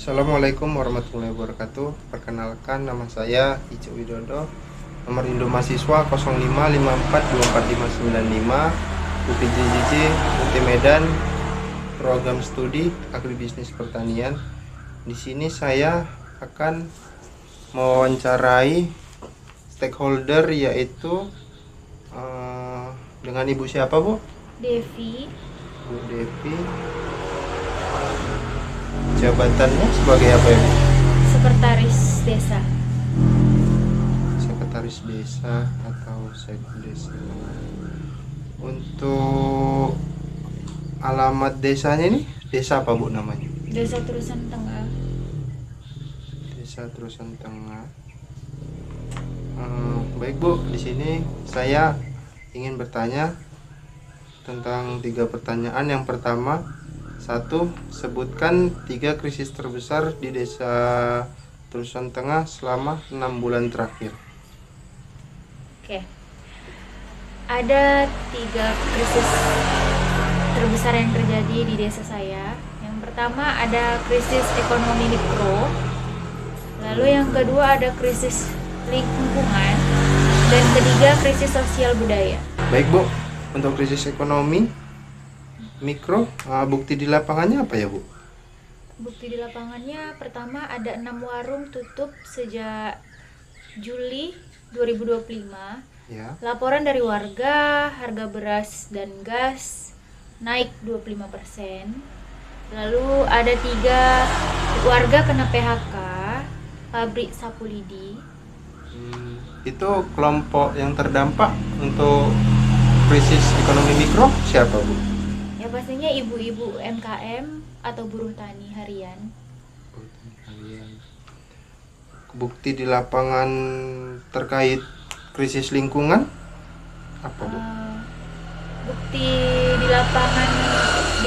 Assalamualaikum warahmatullahi wabarakatuh. Perkenalkan, nama saya Ico Widodo. Nomor induk mahasiswa 0554244595, UPJJJ UT Medan, program studi agribisnis pertanian. Di sini saya akan mewawancarai stakeholder, yaitu dengan Ibu siapa, Bu? Devi. Bu Devi. Jabatannya sebagai apa ya, Bu? Sekretaris desa. Sekretaris desa atau sekdes. Untuk alamat desanya ini, desa apa, Bu, namanya? Desa Terusan Tengah. Desa Terusan Tengah. Baik, Bu, di sini saya ingin bertanya tentang 3 pertanyaan. Yang pertama, 1. Sebutkan 3 krisis terbesar di Desa Terusan Tengah selama 6 bulan terakhir. Oke. Ada 3 krisis terbesar yang terjadi di desa saya. Yang pertama ada krisis ekonomi mikro. Lalu yang kedua ada krisis lingkungan. Dan ketiga krisis sosial budaya. Baik, Bu, untuk krisis ekonomi mikro, bukti di lapangannya apa ya, Bu? Bukti di lapangannya, pertama ada 6 warung tutup sejak Juli 2025. Ya. Laporan dari warga, harga beras dan gas naik 25%. Lalu ada 3 warga kena PHK, pabrik sapu lidi. Itu kelompok yang terdampak untuk krisis ekonomi mikro siapa, Bu? Ya pastinya ibu-ibu UMKM atau buruh tani harian. Bukti di lapangan terkait krisis lingkungan apa, Bu? Bukti di lapangan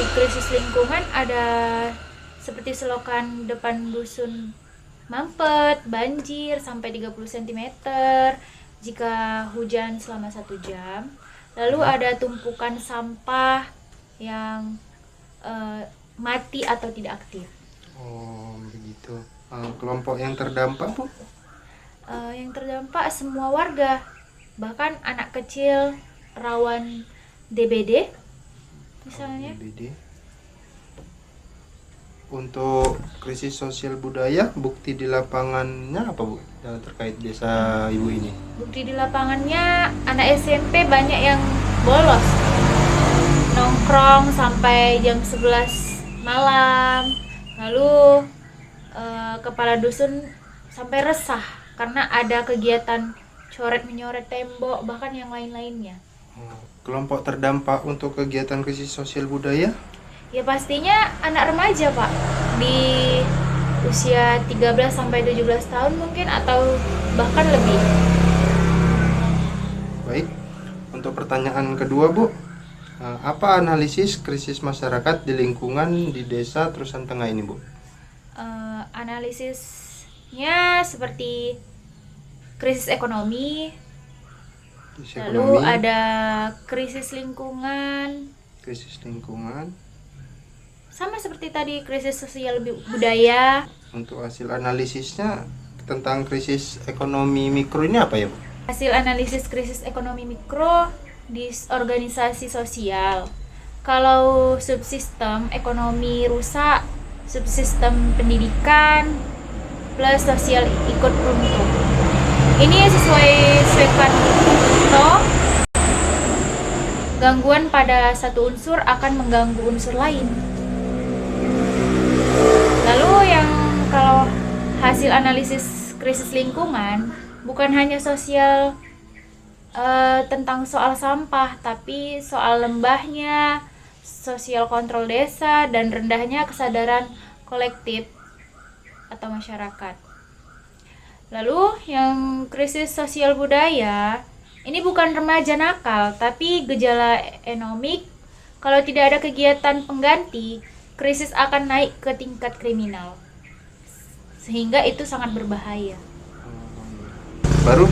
di krisis lingkungan ada seperti selokan depan dusun mampet, banjir sampai 30 cm jika hujan selama 1 jam. Lalu ada tumpukan sampah yang mati atau tidak aktif. Oh, begitu. Kelompok yang terdampak, Bu? Yang terdampak semua warga, bahkan anak kecil rawan DBD misalnya. DBD. Untuk krisis sosial budaya, bukti di lapangannya apa, Bu, yang terkait desa Ibu ini? Bukti di lapangannya anak SMP banyak yang bolos, nongkrong sampai jam 11 malam. Lalu kepala dusun sampai resah karena ada kegiatan coret menyoret tembok, bahkan yang lain-lainnya. Kelompok terdampak untuk kegiatan krisis sosial budaya? Ya pastinya anak remaja, Pak, di usia 13 sampai 17 tahun mungkin, atau bahkan lebih. Baik, untuk pertanyaan kedua, Bu, apa analisis krisis masyarakat di lingkungan di Desa Terusan Tengah ini, Bu? Analisisnya seperti krisis ekonomi, Krisis lalu ekonomi, ada krisis lingkungan, sama seperti tadi krisis sosial budaya. Untuk hasil analisisnya tentang krisis ekonomi mikro ini apa ya, Bu? Hasil analisis krisis ekonomi mikro di organisasi sosial. Kalau subsistem ekonomi rusak, subsistem pendidikan plus sosial ikut runtuh. Ini sesuai Svekanto, gangguan pada satu unsur akan mengganggu unsur lain. Lalu yang kalau hasil analisis krisis lingkungan bukan hanya sosial tentang soal sampah, tapi soal lembahnya, sosial kontrol desa, dan rendahnya kesadaran kolektif atau masyarakat. Lalu yang krisis sosial budaya ini bukan remaja nakal, tapi gejala endemik. Kalau tidak ada kegiatan pengganti, krisis akan naik ke tingkat kriminal, sehingga itu sangat berbahaya. Baru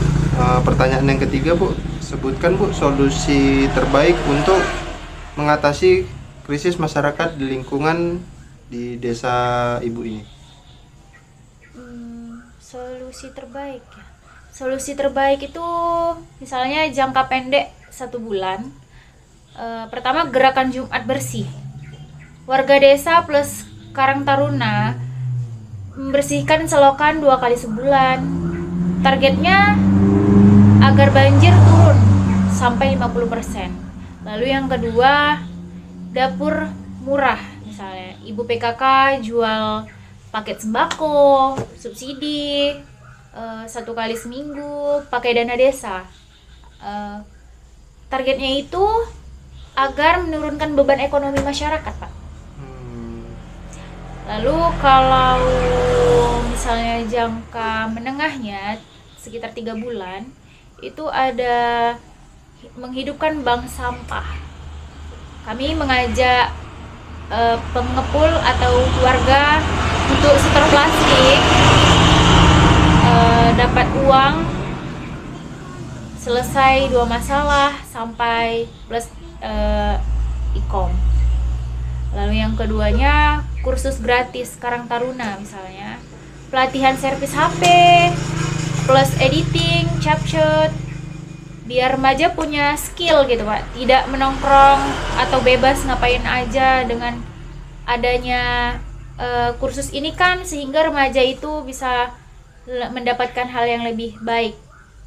pertanyaan yang ketiga, Bu, sebutkan, Bu, solusi terbaik untuk mengatasi krisis masyarakat di lingkungan di desa Ibu ini. solusi terbaik ya. Solusi terbaik itu misalnya jangka pendek 1 bulan. Pertama, gerakan Jumat bersih. Warga desa plus Karang Taruna membersihkan selokan 2 kali sebulan. Targetnya agar banjir turun sampai 50%. Lalu yang kedua, dapur murah. Misalnya ibu PKK jual paket sembako, subsidi 1 kali seminggu pakai dana desa. Targetnya itu agar menurunkan beban ekonomi masyarakat, Pak. Lalu kalau misalnya jangka menengahnya sekitar 3 bulan, itu ada menghidupkan bank sampah. Kami mengajak pengepul atau warga untuk setor plastik, dapat uang selesai 2 masalah sampai plus ikom. Lalu yang keduanya kursus gratis Karang Taruna, misalnya pelatihan servis HP plus editing, capcut, biar remaja punya skill gitu Pak, tidak menongkrong atau bebas ngapain aja. Dengan adanya kursus ini kan sehingga remaja itu bisa mendapatkan hal yang lebih baik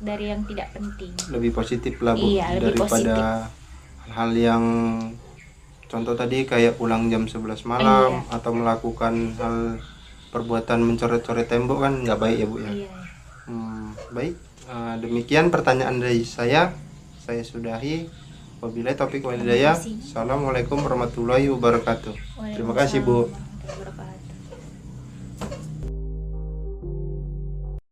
dari yang tidak penting, lebih positif lah Bu. Iya, lebih daripada positif. hal yang contoh tadi kayak pulang jam 11 malam Iya. atau melakukan hal perbuatan mencoret-coret tembok kan nggak baik ya Bu ya. Iya. Baik, demikian pertanyaan dari saya sudahi. Wabillahi taufiq wal hidayah. Terima kasih. Assalamualaikum warahmatullahi wabarakatuh. Terima kasih Bu.